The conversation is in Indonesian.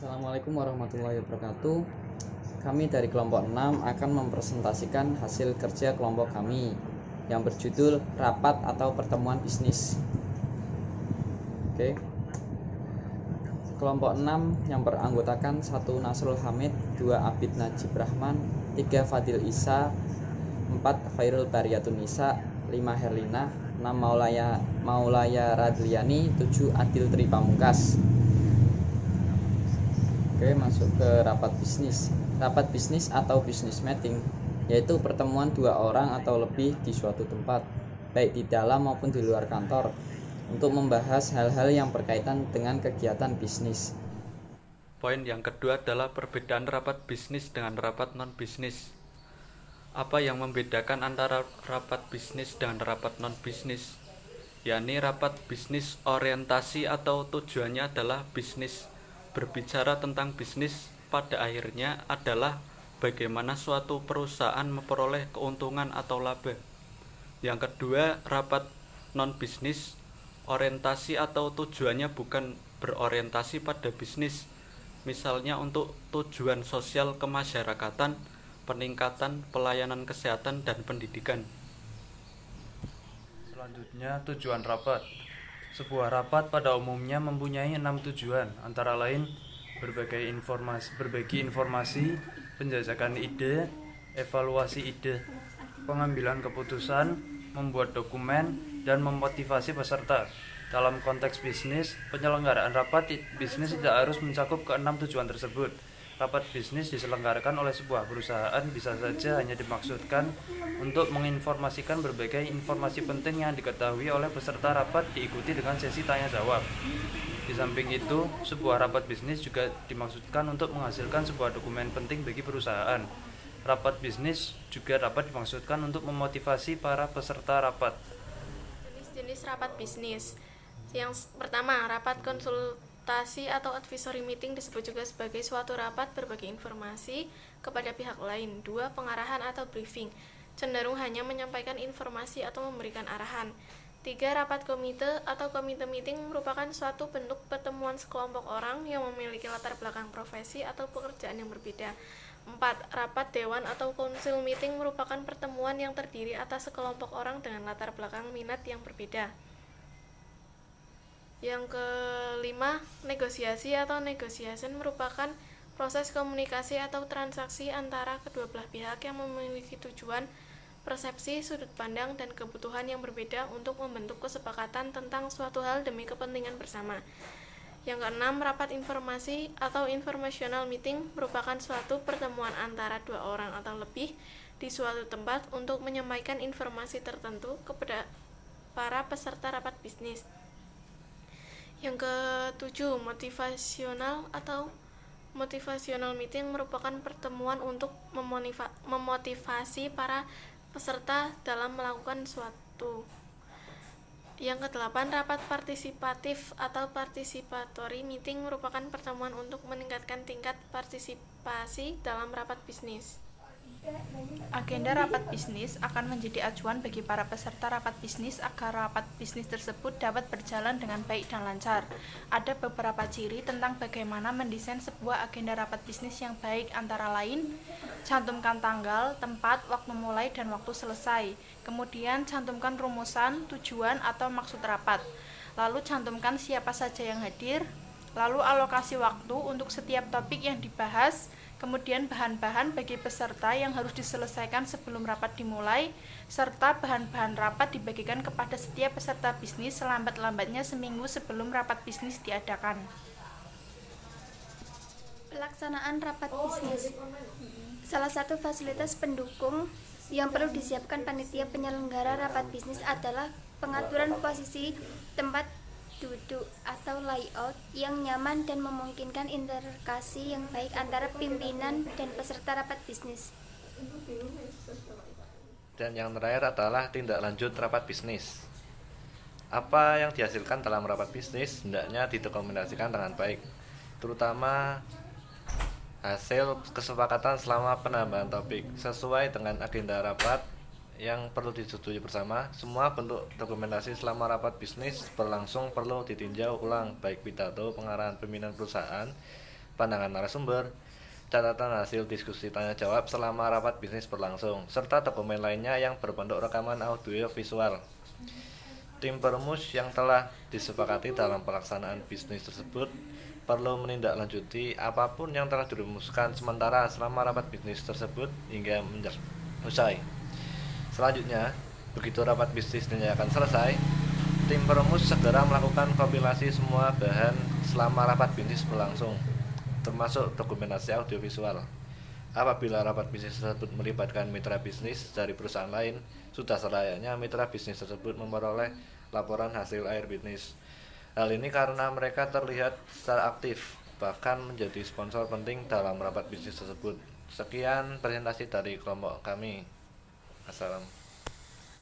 Assalamualaikum warahmatullahi wabarakatuh. Kami dari kelompok 6 akan mempresentasikan hasil kerja kelompok kami yang berjudul rapat atau pertemuan bisnis. Oke. Kelompok 6 yang beranggotakan 1 Nasrul Hamid, 2 Abid Najib Rahman, 3 Fadil Isa, 4 Khairul Bariyatun Nisa, 5 Herlina, 6 Maulaya Radliani, 7 Adil Tri Pamungkas. Oke, masuk ke rapat bisnis. Rapat bisnis atau business meeting yaitu pertemuan 2 orang atau lebih di suatu tempat, baik di dalam maupun di luar kantor, untuk membahas hal-hal yang berkaitan dengan kegiatan bisnis. Poin yang kedua adalah perbedaan rapat bisnis dengan rapat non-bisnis. Apa yang membedakan antara rapat bisnis dengan rapat non-bisnis? Yakni rapat bisnis orientasi atau tujuannya adalah bisnis. Berbicara tentang bisnis pada akhirnya adalah bagaimana suatu perusahaan memperoleh keuntungan atau laba. Yang kedua, rapat non-bisnis orientasi atau tujuannya bukan berorientasi pada bisnis, misalnya untuk tujuan sosial kemasyarakatan, peningkatan pelayanan kesehatan dan pendidikan. Selanjutnya, tujuan rapat. Sebuah rapat pada umumnya mempunyai 6 tujuan, antara lain berbagi informasi, penjajakan ide, evaluasi ide, pengambilan keputusan, membuat dokumen, dan memotivasi peserta. Dalam konteks bisnis, penyelenggaraan rapat bisnis tidak harus mencakup ke-6 tujuan tersebut. Rapat bisnis diselenggarakan oleh sebuah perusahaan bisa saja hanya dimaksudkan untuk menginformasikan berbagai informasi penting yang diketahui oleh peserta rapat, diikuti dengan sesi tanya jawab. Di samping itu, sebuah rapat bisnis juga dimaksudkan untuk menghasilkan sebuah dokumen penting bagi perusahaan. Rapat bisnis juga dapat dimaksudkan untuk memotivasi para peserta rapat. Jenis rapat bisnis. Yang pertama, rapat konsultasi atau advisory meeting disebut juga sebagai suatu rapat berbagi informasi kepada pihak lain. 2. Pengarahan atau briefing, cenderung hanya menyampaikan informasi atau memberikan arahan. 3. Rapat komite atau komite meeting merupakan suatu bentuk pertemuan sekelompok orang yang memiliki latar belakang profesi atau pekerjaan yang berbeda. 4. Rapat dewan atau council meeting merupakan pertemuan yang terdiri atas sekelompok orang dengan latar belakang minat yang berbeda. Yang kelima, negosiasi atau negotiation merupakan proses komunikasi atau transaksi antara kedua belah pihak yang memiliki tujuan, persepsi, sudut pandang, dan kebutuhan yang berbeda untuk membentuk kesepakatan tentang suatu hal demi kepentingan bersama. Yang keenam, rapat informasi atau informational meeting merupakan suatu pertemuan antara 2 orang atau lebih di suatu tempat untuk menyampaikan informasi tertentu kepada para peserta rapat bisnis. Yang ketujuh, motivational meeting merupakan pertemuan untuk memotivasi para peserta dalam melakukan suatu. Yang kedelapan, rapat partisipatif atau participatory meeting merupakan pertemuan untuk meningkatkan tingkat partisipasi dalam rapat bisnis. Agenda rapat bisnis akan menjadi acuan bagi para peserta rapat bisnis agar rapat bisnis tersebut dapat berjalan dengan baik dan lancar. Ada beberapa ciri tentang bagaimana mendesain sebuah agenda rapat bisnis yang baik, antara lain: cantumkan tanggal, tempat, waktu mulai, dan waktu selesai. Kemudian cantumkan rumusan, tujuan, atau maksud rapat. Lalu cantumkan siapa saja yang hadir. Lalu alokasi waktu untuk setiap topik yang dibahas. Kemudian bahan-bahan bagi peserta yang harus diselesaikan sebelum rapat dimulai, serta bahan-bahan rapat dibagikan kepada setiap peserta bisnis selambat-lambatnya seminggu sebelum rapat bisnis diadakan. Pelaksanaan rapat bisnis. Salah satu fasilitas pendukung yang perlu disiapkan panitia penyelenggara rapat bisnis adalah pengaturan posisi, tempat duduk atau layout yang nyaman dan memungkinkan interaksi yang baik antara pimpinan dan peserta rapat bisnis. Dan yang terakhir adalah tindak lanjut rapat bisnis. Apa yang dihasilkan dalam rapat bisnis hendaknya didokumentasikan dengan baik, terutama hasil kesepakatan selama penambahan topik sesuai dengan agenda rapat yang perlu disetujui bersama. Semua bentuk dokumentasi selama rapat bisnis berlangsung perlu ditinjau ulang, baik pidato, pengarahan pimpinan perusahaan, pandangan narasumber, catatan hasil diskusi tanya jawab selama rapat bisnis berlangsung, serta dokumen lainnya yang berbentuk rekaman audio visual. Tim perumus yang telah disepakati dalam pelaksanaan bisnis tersebut perlu menindaklanjuti apapun yang telah dirumuskan sementara selama rapat bisnis tersebut hingga usai. Selanjutnya, begitu rapat bisnis dinyatakan selesai, tim perumus segera melakukan kompilasi semua bahan selama rapat bisnis berlangsung, termasuk dokumentasi audiovisual. Apabila rapat bisnis tersebut melibatkan mitra bisnis dari perusahaan lain, sudah selayaknya mitra bisnis tersebut memperoleh laporan hasil akhir bisnis. Hal ini karena mereka terlihat secara aktif, bahkan menjadi sponsor penting dalam rapat bisnis tersebut. Sekian presentasi dari kelompok kami. Assalam.